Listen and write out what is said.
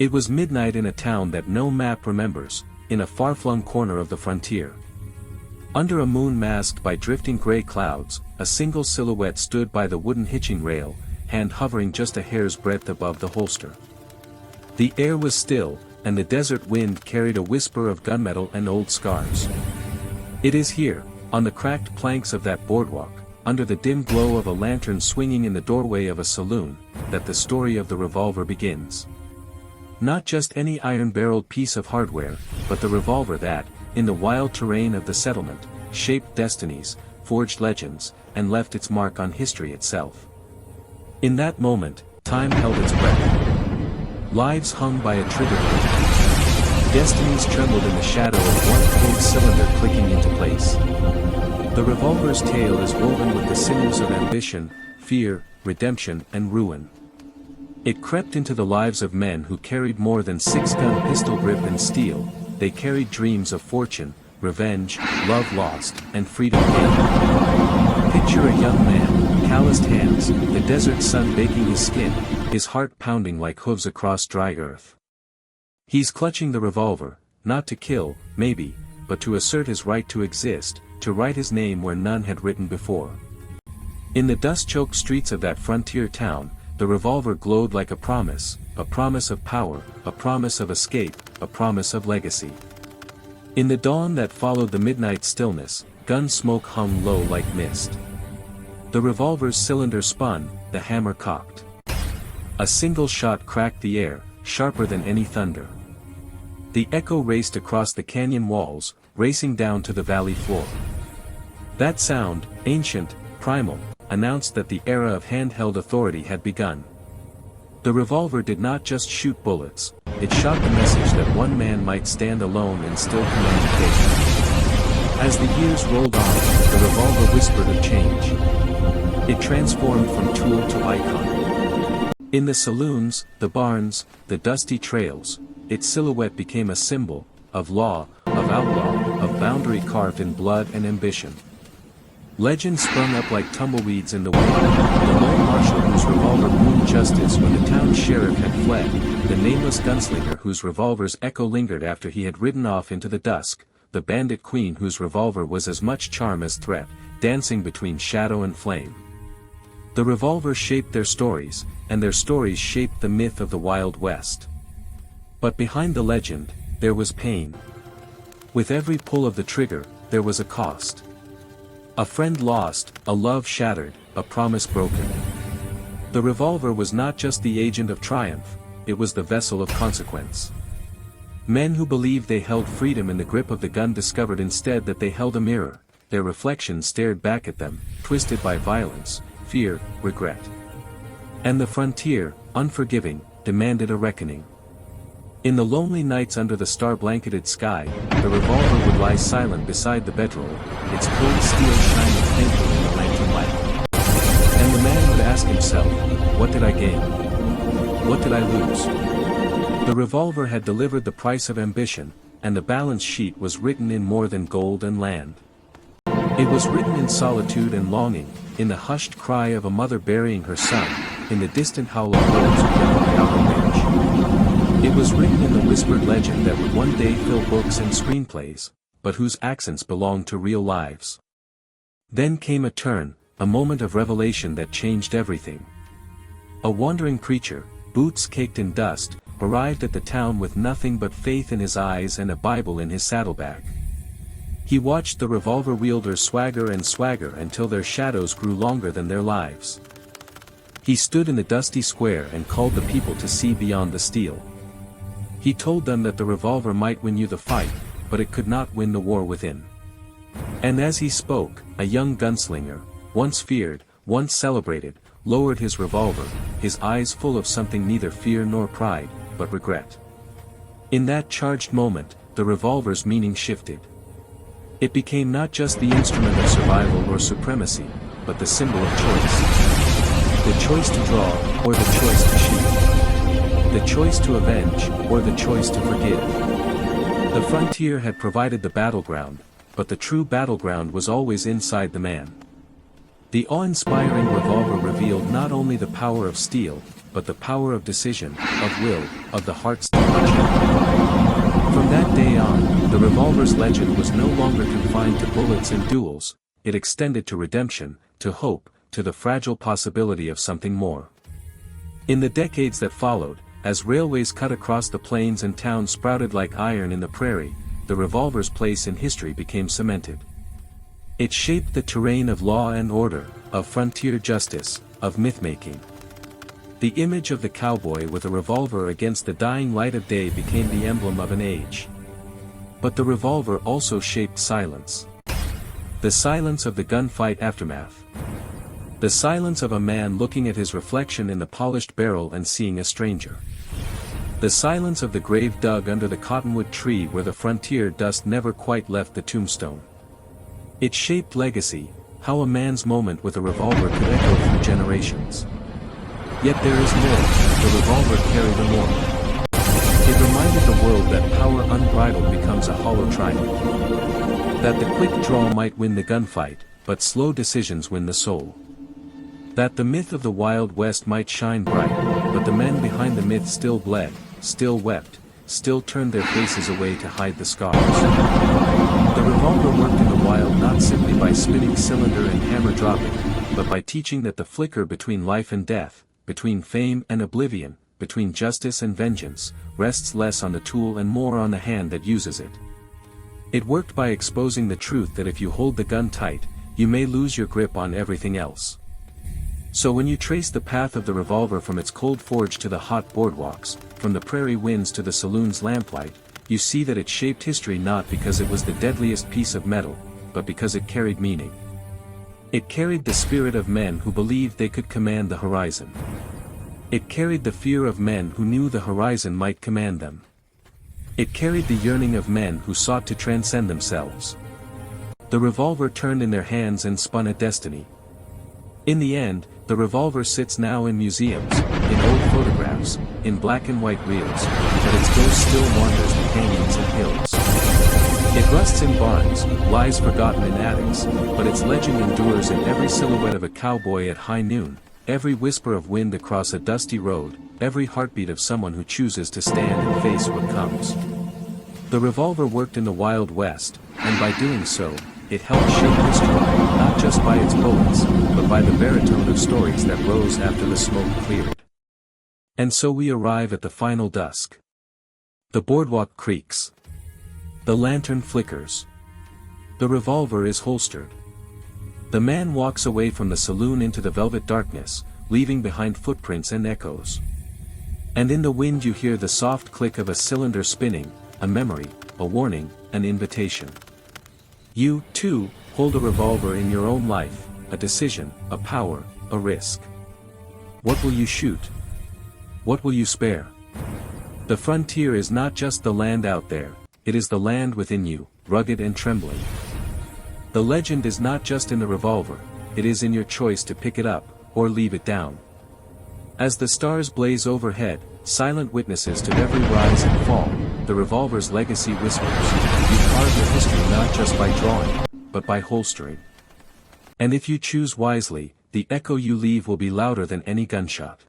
It was midnight in a town that no map remembers, in a far-flung corner of the frontier. Under a moon masked by drifting gray clouds, a single silhouette stood by the wooden hitching rail, hand hovering just a hair's breadth above the holster. The air was still, and the desert wind carried a whisper of gunmetal and old scars. It is here, on the cracked planks of that boardwalk, under the dim glow of a lantern swinging in the doorway of a saloon, that the story of the revolver begins. Not just any iron-barreled piece of hardware, but the revolver that, in the wild terrain of the settlement, shaped destinies, forged legends, and left its mark on history itself. In that moment, time held its breath. Lives hung by a trigger pull. Destinies trembled in the shadow of one cold cylinder clicking into place. The revolver's tale is woven with the sinews of ambition, fear, redemption, and ruin. It crept into the lives of men who carried more than six-gun pistol grip and steel. They carried dreams of fortune, revenge, love lost, and freedom gained. Picture a young man, calloused hands, the desert sun baking his skin, his heart pounding like hooves across dry earth. He's clutching the revolver, not to kill, maybe, but to assert his right to exist, to write his name where none had written before. In the dust-choked streets of that frontier town, the revolver glowed like a promise of power, a promise of escape, a promise of legacy. In the dawn that followed the midnight stillness, gun smoke hung low like mist. The revolver's cylinder spun, the hammer cocked. A single shot cracked the air, sharper than any thunder. The echo raced across the canyon walls, racing down to the valley floor. That sound, ancient, primal, announced that the era of handheld authority had begun. The revolver did not just shoot bullets, it shot the message that one man might stand alone and still command fate. As the years rolled on, the revolver whispered of change. It transformed from tool to icon. In the saloons, the barns, the dusty trails, its silhouette became a symbol, of law, of outlaw, of boundary carved in blood and ambition. Legends sprung up like tumbleweeds in the wind, the lone marshal whose revolver boomed justice when the town sheriff had fled, the nameless gunslinger whose revolver's echo lingered after he had ridden off into the dusk, the bandit queen whose revolver was as much charm as threat, dancing between shadow and flame. The revolver shaped their stories, and their stories shaped the myth of the Wild West. But behind the legend, there was pain. With every pull of the trigger, there was a cost. A friend lost, a love shattered, a promise broken. The revolver was not just the agent of triumph, it was the vessel of consequence. Men who believed they held freedom in the grip of the gun discovered instead that they held a mirror, their reflection stared back at them, twisted by violence, fear, regret. And the frontier, unforgiving, demanded a reckoning. In the lonely nights under the star-blanketed sky, the revolver would lie silent beside the bedroll, its cold steel shining faintly in the lantern light. And the man would ask himself, what did I gain? What did I lose? The revolver had delivered the price of ambition, and the balance sheet was written in more than gold and land. It was written in solitude and longing, in the hushed cry of a mother burying her son, in the distant howl of wolves beyond the outer ridge. It was written in the whispered legend that would one day fill books and screenplays, but whose accents belonged to real lives. Then came a turn, a moment of revelation that changed everything. A wandering preacher, boots caked in dust, arrived at the town with nothing but faith in his eyes and a Bible in his saddlebag. He watched the revolver wielders swagger and swagger until their shadows grew longer than their lives. He stood in the dusty square and called the people to see beyond the steel. He told them that the revolver might win you the fight, but it could not win the war within. And as he spoke, a young gunslinger, once feared, once celebrated, lowered his revolver, his eyes full of something neither fear nor pride, but regret. In that charged moment, the revolver's meaning shifted. It became not just the instrument of survival or supremacy, but the symbol of choice. The choice to draw, or the choice to shoot. The choice to avenge, or the choice to forgive. The frontier had provided the battleground, but the true battleground was always inside the man. The awe-inspiring revolver revealed not only the power of steel, but the power of decision, of will, of the heart's touch. From that day on, the revolver's legend was no longer confined to bullets and duels, it extended to redemption, to hope, to the fragile possibility of something more. In the decades that followed, as railways cut across the plains and towns sprouted like iron in the prairie, the revolver's place in history became cemented. It shaped the terrain of law and order, of frontier justice, of myth-making. The image of the cowboy with a revolver against the dying light of day became the emblem of an age. But the revolver also shaped silence. The silence of the gunfight aftermath. The silence of a man looking at his reflection in the polished barrel and seeing a stranger. The silence of the grave dug under the cottonwood tree where the frontier dust never quite left the tombstone. It shaped legacy, how a man's moment with a revolver could echo through generations. Yet there is more, the revolver carried a more. It reminded the world that power unbridled becomes a hollow triumph. That the quick draw might win the gunfight, but slow decisions win the soul. That the myth of the Wild West might shine bright, but the men behind the myth still bled, still wept, still turned their faces away to hide the scars. The revolver worked in the wild not simply by spinning cylinder and hammer dropping, but by teaching that the flicker between life and death, between fame and oblivion, between justice and vengeance, rests less on the tool and more on the hand that uses it. It worked by exposing the truth that if you hold the gun tight, you may lose your grip on everything else. So when you trace the path of the revolver from its cold forge to the hot boardwalks, from the prairie winds to the saloon's lamplight, you see that it shaped history not because it was the deadliest piece of metal, but because it carried meaning. It carried the spirit of men who believed they could command the horizon. It carried the fear of men who knew the horizon might command them. It carried the yearning of men who sought to transcend themselves. The revolver turned in their hands and spun a destiny. In the end, the revolver sits now in museums, in old photographs, in black and white reels, but its ghost still wanders the canyons and hills. It rusts in barns, lies forgotten in attics, but its legend endures in every silhouette of a cowboy at high noon, every whisper of wind across a dusty road, every heartbeat of someone who chooses to stand and face what comes. The revolver worked in the Wild West, and by doing so, it helped shape history, not just by its bullets, but by the baritone of stories that rose after the smoke cleared. And so we arrive at the final dusk. The boardwalk creaks. The lantern flickers. The revolver is holstered. The man walks away from the saloon into the velvet darkness, leaving behind footprints and echoes. And in the wind you hear the soft click of a cylinder spinning, a memory, a warning, an invitation. You, too, hold a revolver in your own life, a decision, a power, a risk. What will you shoot? What will you spare? The frontier is not just the land out there, it is the land within you, rugged and trembling. The legend is not just in the revolver, it is in your choice to pick it up, or leave it down. As the stars blaze overhead, silent witnesses to every rise and fall, the revolver's legacy whispers, you carve your history not just by drawing, but by holstering. And if you choose wisely, the echo you leave will be louder than any gunshot.